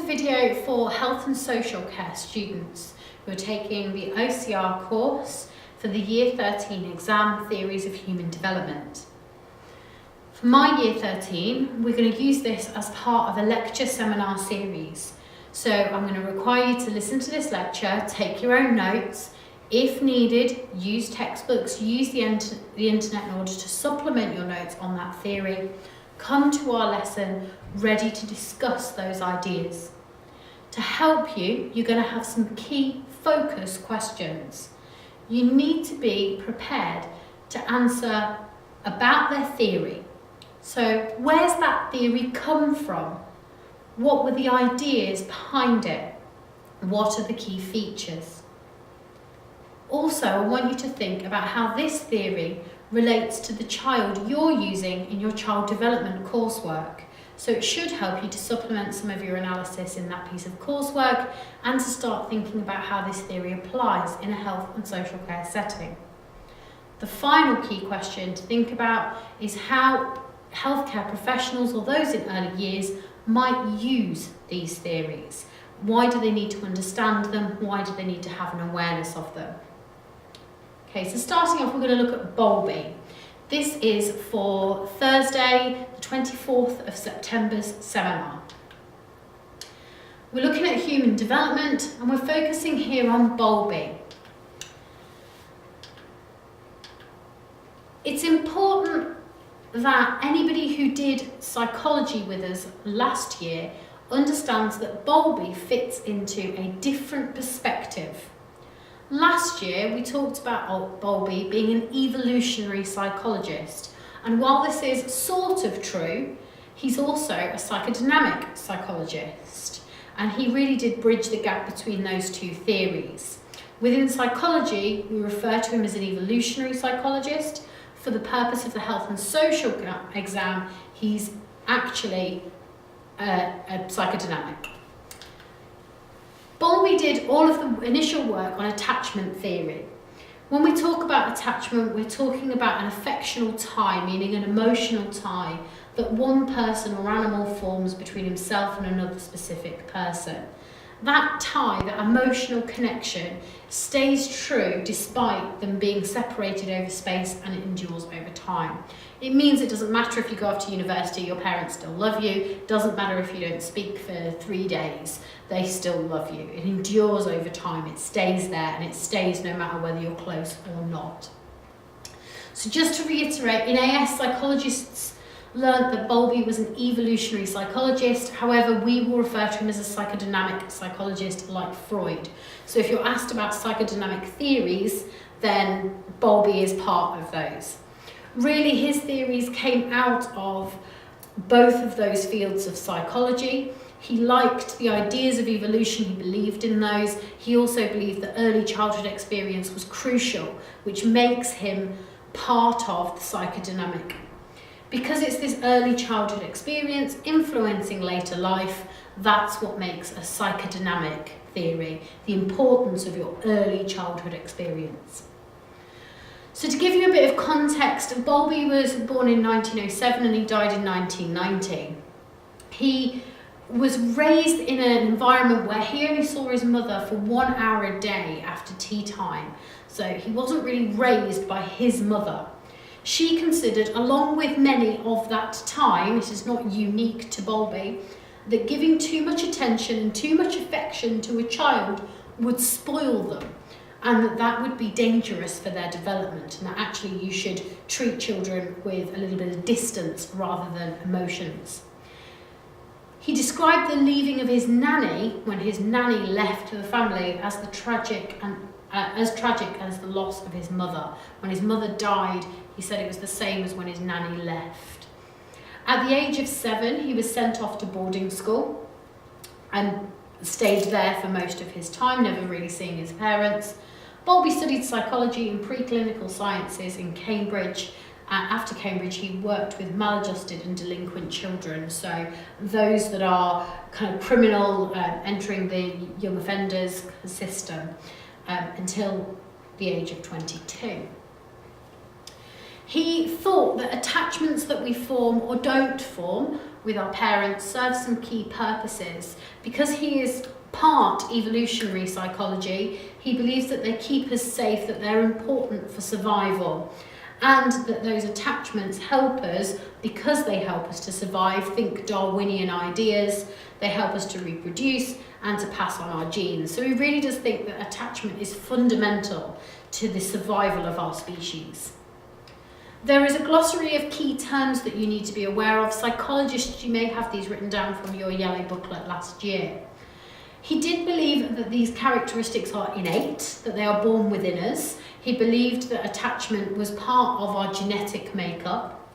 video for health and social care students who are taking the OCR course for the Year 13 exam, Theories of Human Development. For my Year 13, we're going to use this as part of a lecture seminar series. So I'm going to require you to listen to this lecture, take your own notes. If needed, use textbooks, use the internet in order to supplement your notes on that theory. Come to our lesson ready to discuss those ideas. To help you, you're going to have some key focus questions. You need to be prepared to answer about their theory. So where's that theory come from? What were the ideas behind it? What are the key features? Also, I want you to think about how this theory relates to the child you're using in your child development coursework. So it should help you to supplement some of your analysis in that piece of coursework and to start thinking about how this theory applies in a health and social care setting. The final key question to think about is how healthcare professionals or those in early years might use these theories. Why do they need to understand them? Why do they need to have an awareness of them? Okay, so starting off, we're going to look at Bowlby. This is for Thursday, the 24th of September's seminar. We're looking at human development and we're focusing here on Bowlby. It's important that anybody who did psychology with us last year understands that Bowlby fits into a different perspective. Last year we talked about Bowlby being an evolutionary psychologist, and while this is sort of true, he's also a psychodynamic psychologist, and he really did bridge the gap between those two theories. Within psychology, we refer to him as an evolutionary psychologist. For the purpose of the health and social exam, he's actually a psychodynamic. Bowlby did all of the initial work on attachment theory. When we talk about attachment, we're talking about an affectional tie, meaning an emotional tie that one person or animal forms between himself and another specific person. That tie, that emotional connection, stays true despite them being separated over space, and it endures over time. It means it doesn't matter if you go off to university, your parents still love you. It doesn't matter if you don't speak for 3 days, they still love you. It endures over time, it stays there, and it stays no matter whether you're close or not. So just to reiterate, in AS, psychologists learned that Bowlby was an evolutionary psychologist. However, we will refer to him as a psychodynamic psychologist like Freud. So if you're asked about psychodynamic theories, then Bowlby is part of those. Really, his theories came out of both of those fields of psychology. He liked the ideas of evolution, he believed in those. He also believed that early childhood experience was crucial, which makes him part of the psychodynamic. Because it's this early childhood experience influencing later life, that's what makes a psychodynamic theory, the importance of your early childhood experience. So to give you a bit of context, Bowlby was born in 1907 and he died in 1990. He was raised in an environment where he only saw his mother for 1 hour a day after tea time. So he wasn't really raised by his mother. She considered, along with many of that time, it is not unique to Bowlby, that giving too much attention and too much affection to a child would spoil them, and that would be dangerous for their development, and that actually you should treat children with a little bit of distance rather than emotions. He described the leaving of his nanny, when his nanny left the family, as tragic as the loss of his mother. When his mother died, he said it was the same as when his nanny left. At the age of 7, he was sent off to boarding school and stayed there for most of his time, never really seeing his parents. Bowlby studied psychology and preclinical sciences in Cambridge. After Cambridge, he worked with maladjusted and delinquent children, so those that are kind of criminal, entering the young offenders system, until the age of 22. He thought that attachments that we form or don't form with our parents serve some key purposes. Because he is part evolutionary psychology, he believes that they keep us safe, that they're important for survival, and that those attachments help us, because they help us to survive, think Darwinian ideas, they help us to reproduce and to pass on our genes. So he really does think that attachment is fundamental to the survival of our species. There is a glossary of key terms that you need to be aware of. Psychologists, you may have these written down from your yellow booklet last year. He did believe that these characteristics are innate, that they are born within us. He believed that attachment was part of our genetic makeup.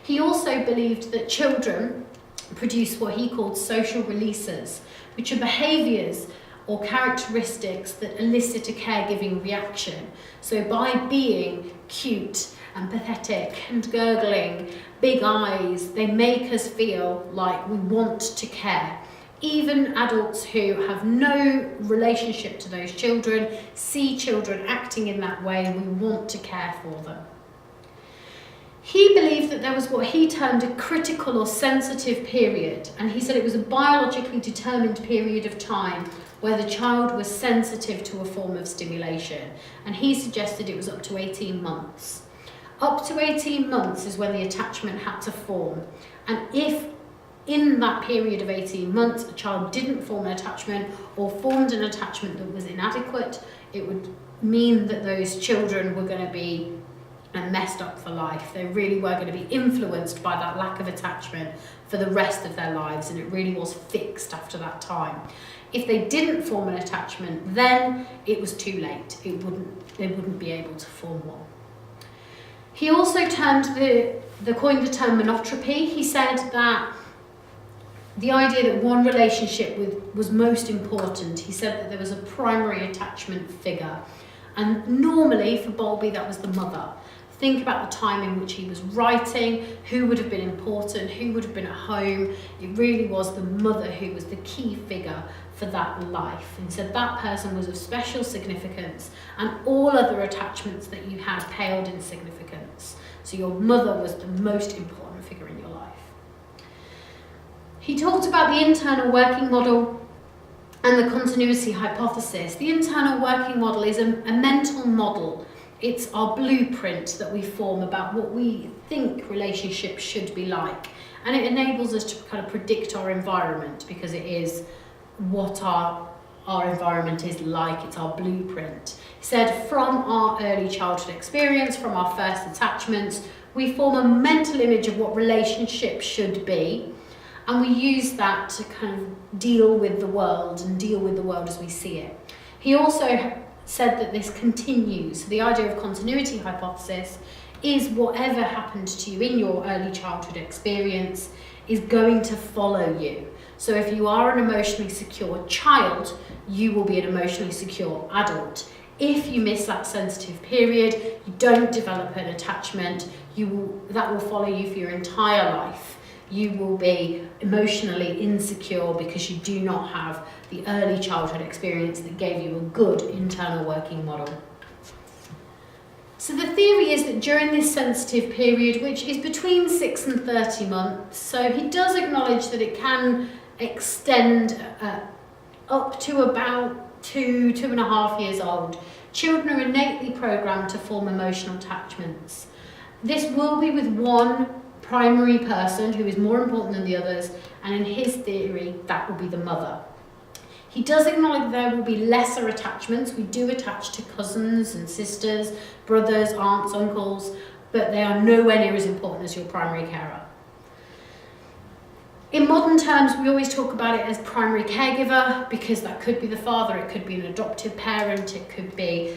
He also believed that children produce what he called social releases, which are behaviours or characteristics that elicit a caregiving reaction. So by being cute and pathetic and gurgling, big eyes, they make us feel like we want to care. Even adults who have no relationship to those children see children acting in that way, and we want to care for them. He believed that there was what he termed a critical or sensitive period, and he said it was a biologically determined period of time where the child was sensitive to a form of stimulation, and he suggested it was up to 18 months. Up to 18 months is when the attachment had to form, and if in that period of 18 months a child didn't form an attachment or formed an attachment that was inadequate, it would mean that those children were going to be messed up for life. They really were going to be influenced by that lack of attachment for the rest of their lives, and it really was fixed after that time. If they didn't form an attachment, then it was too late. They wouldn't be able to form one. He also coined the term monotropy. He said that the idea that one relationship was most important. He said that there was a primary attachment figure, and normally for Bowlby that was the mother. Think about the time in which he was writing, who would have been important, who would have been at home. It really was the mother who was the key figure for that life. And so that person was of special significance, and all other attachments that you had paled in significance. So your mother was the most important figure in your life. He talked about the internal working model and the continuity hypothesis. The internal working model is a mental model. It's our blueprint that we form about what we think relationships should be like. And it enables us to kind of predict our environment, because it is what our environment is like. It's our blueprint. He said from our early childhood experience, from our first attachments, we form a mental image of what relationships should be. And we use that to kind of deal with the world as we see it. He also said that this continues. The idea of continuity hypothesis is whatever happened to you in your early childhood experience is going to follow you. So if you are an emotionally secure child, you will be an emotionally secure adult. If you miss that sensitive period, you don't develop an attachment, that will follow you for your entire life. You will be emotionally insecure because you do not have the early childhood experience that gave you a good internal working model. So the theory is that during this sensitive period, which is between 6 and 30 months, so he does acknowledge that it can extend up to about 2.5 years old, children are innately programmed to form emotional attachments. This will be with one primary person who is more important than the others, and in his theory that will be the mother. He does acknowledge there will be lesser attachments. We do attach to cousins and sisters, brothers, aunts, uncles, but they are nowhere near as important as your primary carer. In modern terms, we always talk about it as primary caregiver, because that could be the father, it could be an adoptive parent, it could be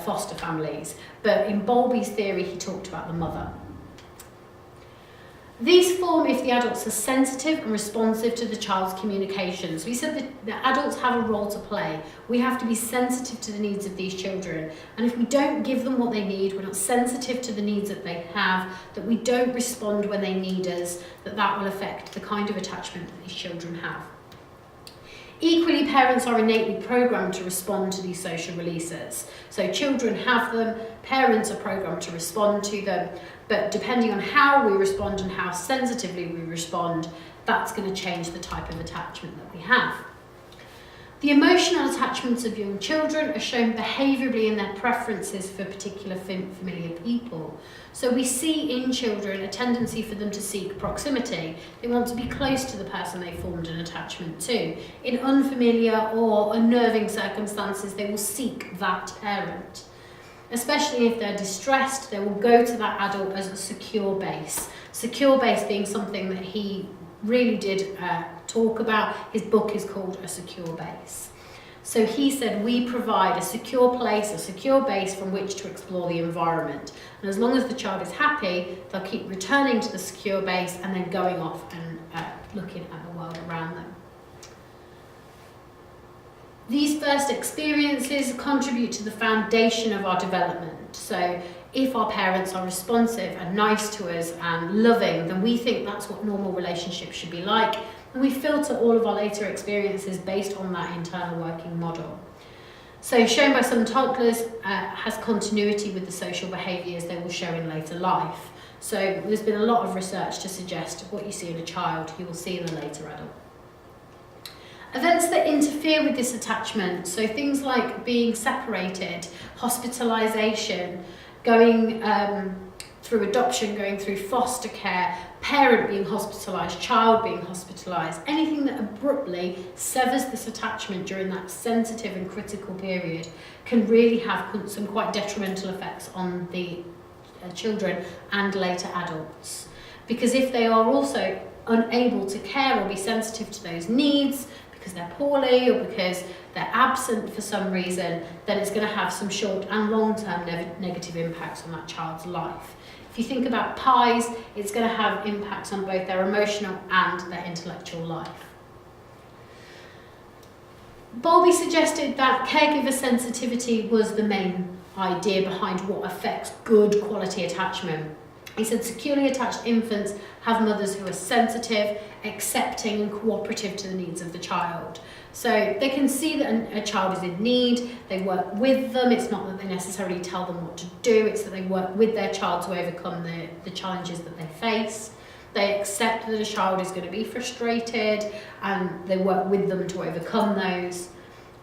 foster families. But in Bowlby's theory, he talked about the mother. These form if the adults are sensitive and responsive to the child's communication. So we said that the adults have a role to play. We have to be sensitive to the needs of these children. And if we don't give them what they need, we're not sensitive to the needs that they have, that we don't respond when they need us, that will affect the kind of attachment that these children have. Equally, parents are innately programmed to respond to these social releases. So children have them, parents are programmed to respond to them, but depending on how we respond and how sensitively we respond, that's going to change the type of attachment that we have. The emotional attachments of young children are shown behaviourally in their preferences for particular familiar people. So we see in children a tendency for them to seek proximity. They want to be close to the person they formed an attachment to. In unfamiliar or unnerving circumstances, they will seek that parent. Especially if they're distressed, they will go to that adult as a secure base. Secure base being something that he really did talk about. His book is called A Secure Base. So he said we provide a secure place, a secure base from which to explore the environment. And as long as the child is happy, they'll keep returning to the secure base and then going off and looking at the world around them. These first experiences contribute to the foundation of our development. So if our parents are responsive and nice to us and loving, then we think that's what normal relationships should be like. And we filter all of our later experiences based on that internal working model. So shown by some toddlers has continuity with the social behaviours they will show in later life. So there's been a lot of research to suggest what you see in a child, you will see in a later adult. Events that interfere with this attachment, so things like being separated, hospitalisation, going through adoption, going through foster care, parent being hospitalised, child being hospitalised, anything that abruptly severs this attachment during that sensitive and critical period can really have some quite detrimental effects on the children and later adults. Because if they are also unable to care or be sensitive to those needs, because they're poorly or because they're absent for some reason, then it's going to have some short and long-term negative impacts on that child's life. If you think about pies, it's going to have impacts on both their emotional and their intellectual life. Bowlby suggested that caregiver sensitivity was the main idea behind what affects good quality attachment. He said securely attached infants have mothers who are sensitive, accepting and cooperative to the needs of the child. So they can see that a child is in need, they work with them, it's not that they necessarily tell them what to do, it's that they work with their child to overcome the challenges that they face. They accept that a child is going to be frustrated and they work with them to overcome those.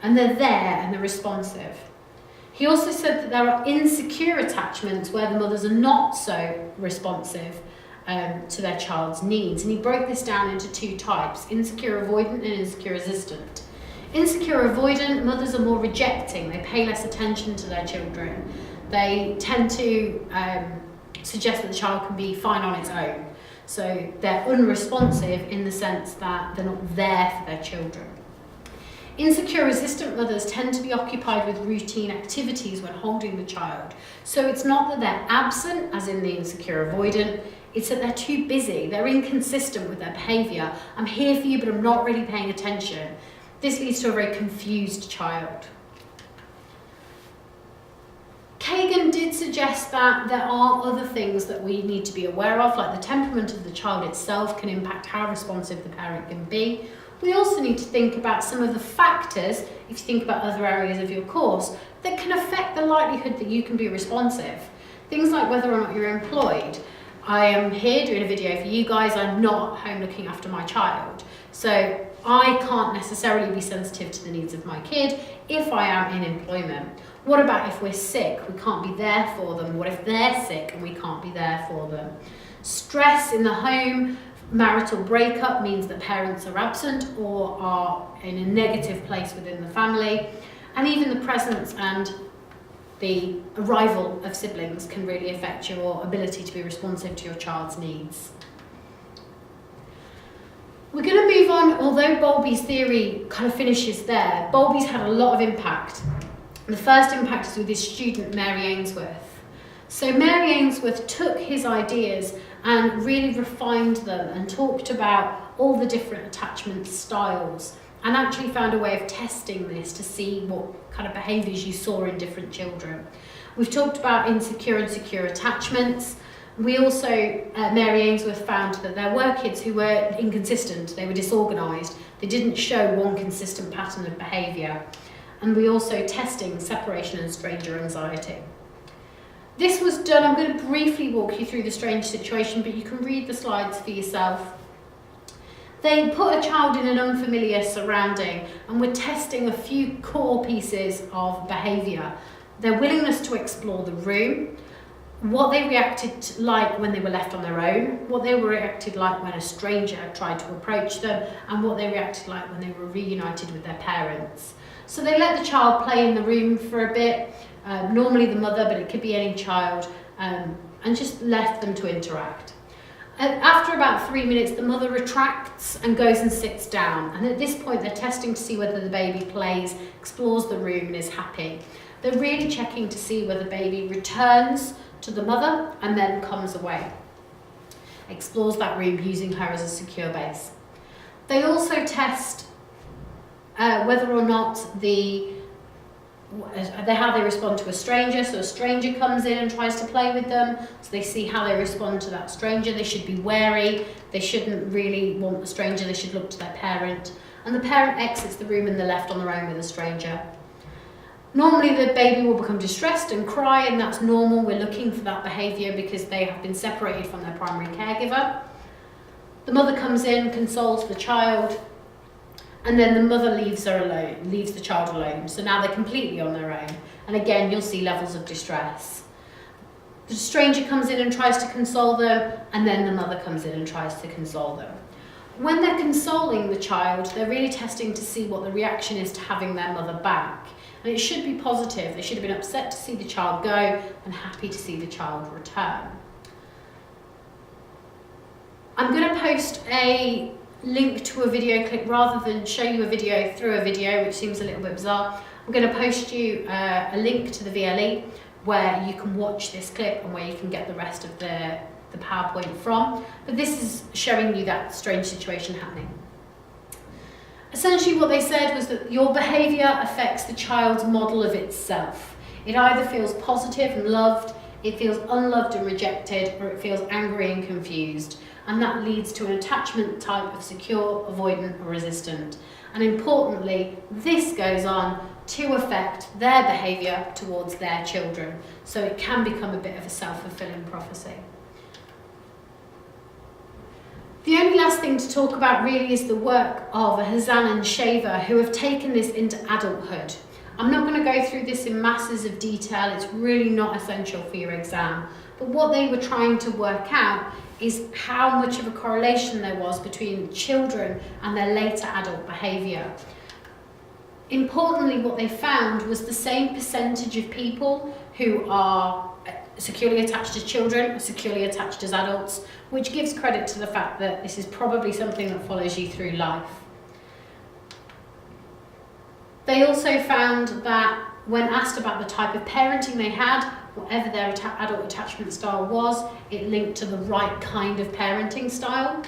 And they're there and they're responsive. He also said that there are insecure attachments where the mothers are not so responsive to their child's needs. And he broke this down into two types, insecure avoidant and insecure resistant. Insecure avoidant, mothers are more rejecting, they pay less attention to their children. They tend to suggest that the child can be fine on its own. So they're unresponsive in the sense that they're not there for their children. Insecure resistant mothers tend to be occupied with routine activities when holding the child. So it's not that they're absent, as in the insecure avoidant, it's that they're too busy, they're inconsistent with their behaviour. I'm here for you, but I'm not really paying attention. This leads to a very confused child. Kagan did suggest that there are other things that we need to be aware of, like the temperament of the child itself can impact how responsive the parent can be. We also need to think about some of the factors, if you think about other areas of your course, that can affect the likelihood that you can be responsive. Things like whether or not you're employed. I am here doing a video for you guys, I'm not home looking after my child. So I can't necessarily be sensitive to the needs of my kid if I am in employment. What about if we're sick? We can't be there for them. What if they're sick and we can't be there for them? Stress in the home, marital breakup means that parents are absent or are in a negative place within the family. And even the presence and the arrival of siblings can really affect your ability to be responsive to your child's needs. We're going to move on, although Bowlby's theory kind of finishes there, Bowlby's had a lot of impact. The first impact is with his student Mary Ainsworth. So Mary Ainsworth took his ideas and really refined them and talked about all the different attachment styles and actually found a way of testing this to see what kind of behaviours you saw in different children. We've talked about insecure and secure attachments. We also, Mary Ainsworth found that there were kids who were inconsistent, they were disorganised, they didn't show one consistent pattern of behaviour. And we also testing separation and stranger anxiety. This was done, I'm going to briefly walk you through the strange situation, but you can read the slides for yourself. They put a child in an unfamiliar surrounding and were testing a few core pieces of behaviour. Their willingness to explore the room, what they reacted like when they were left on their own, what they reacted like when a stranger tried to approach them, and what they reacted like when they were reunited with their parents. So they let the child play in the room for a bit, normally the mother, but it could be any child, and just left them to interact. After about 3 minutes, the mother retracts and goes and sits down. And at this point, they're testing to see whether the baby plays, explores the room and is happy. They're really checking to see whether the baby returns to the mother and then comes away. Explores that room using her as a secure base. They also test whether or not how they respond to a stranger. So a stranger comes in and tries to play with them, so they see how they respond to that stranger. They should be wary, they shouldn't really want the stranger, they should look to their parent. And the parent exits the room and they're left on their own with a stranger. Normally the baby will become distressed and cry, and that's normal. We're looking for that behaviour because they have been separated from their primary caregiver. The mother comes in, consoles the child, and then the mother leaves the child alone. So now they're completely on their own. And again, you'll see levels of distress. The stranger comes in and tries to console them, and then the mother comes in and tries to console them. When they're consoling the child, they're really testing to see what the reaction is to having their mother back. And it should be positive. They should have been upset to see the child go and happy to see the child return. I'm going to post a link to a video clip rather than show you a video through a video, which seems a little bit bizarre. I'm going to post you a link to the VLE where you can watch this clip and where you can get the rest of the PowerPoint from. But this is showing you that strange situation happening. Essentially what they said was that your behaviour affects the child's model of itself. It either feels positive and loved, it feels unloved and rejected, or it feels angry and confused. And that leads to an attachment type of secure, avoidant, or resistant. And importantly, this goes on to affect their behaviour towards their children. So it can become a bit of a self-fulfilling prophecy. The only last thing to talk about really is the work of Hazan and Shaver, who have taken this into adulthood. I'm not going to go through this in masses of detail, it's really not essential for your exam. But what they were trying to work out is how much of a correlation there was between children and their later adult behaviour. Importantly, what they found was the same percentage of people who are securely attached as children are securely attached as adults, which gives credit to the fact that this is probably something that follows you through life. They also found that when asked about the type of parenting they had, whatever their adult attachment style was, it linked to the right kind of parenting style.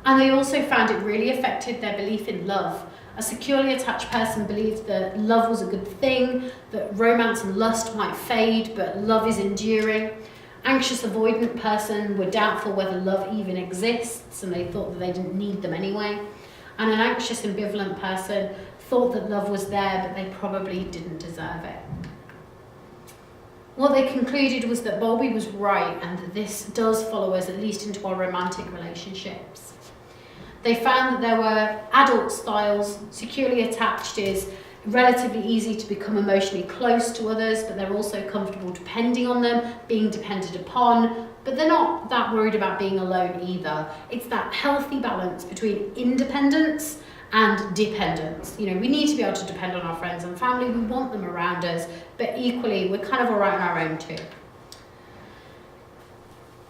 And they also found it really affected their belief in love. A securely attached person believed that love was a good thing, that romance and lust might fade, but love is enduring. Anxious avoidant person were doubtful whether love even exists, and they thought that they didn't need them anyway. And an anxious ambivalent person thought that love was there, but they probably didn't deserve it. What they concluded was that Bowlby was right, and that this does follow us at least into our romantic relationships. They found that there were adult styles. Securely attached is relatively easy to become emotionally close to others, but they're also comfortable depending on them, being depended upon, but they're not that worried about being alone either. It's that healthy balance between independence and dependence. You know, we need to be able to depend on our friends and family, we want them around us, but equally we're kind of all right on our own too.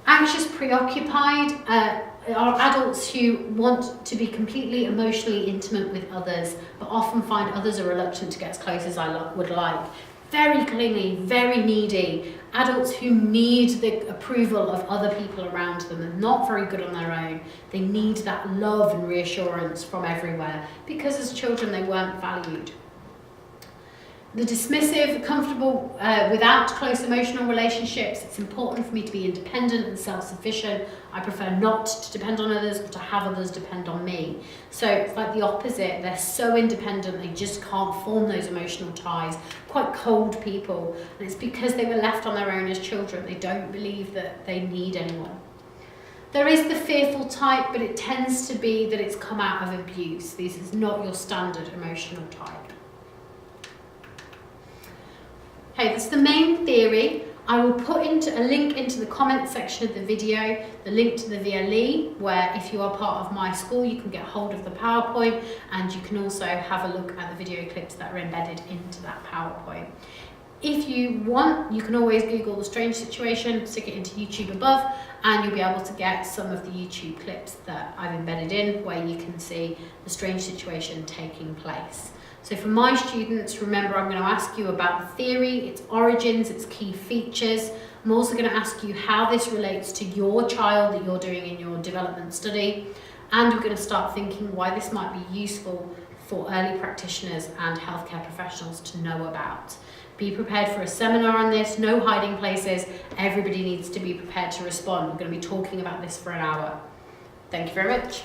Anxious, preoccupied are adults who want to be completely emotionally intimate with others, but often find others are reluctant to get as close as I would like. Very clingy, very needy. Adults who need the approval of other people around them and not very good on their own. They need that love and reassurance from everywhere because as children they weren't valued. The dismissive, comfortable without close emotional relationships. It's important for me to be independent and self-sufficient. I prefer not to depend on others, but to have others depend on me. So it's like the opposite. They're so independent, they just can't form those emotional ties. Quite cold people. And it's because they were left on their own as children. They don't believe that they need anyone. There is the fearful type, but it tends to be that it's come out of abuse. This is not your standard emotional type. Okay, that's the main theory. I will put a link into the comment section of the video, the link to the VLE, where if you are part of my school, you can get hold of the PowerPoint, and you can also have a look at the video clips that are embedded into that PowerPoint. If you want, you can always Google the strange situation, stick it into YouTube above, and you'll be able to get some of the YouTube clips that I've embedded in where you can see the strange situation taking place. So for my students, remember, I'm going to ask you about the theory, its origins, its key features. I'm also going to ask you how this relates to your child that you're doing in your development study. And we're going to start thinking why this might be useful for early practitioners and healthcare professionals to know about. Be prepared for a seminar on this, no hiding places. Everybody needs to be prepared to respond. We're going to be talking about this for an hour. Thank you very much.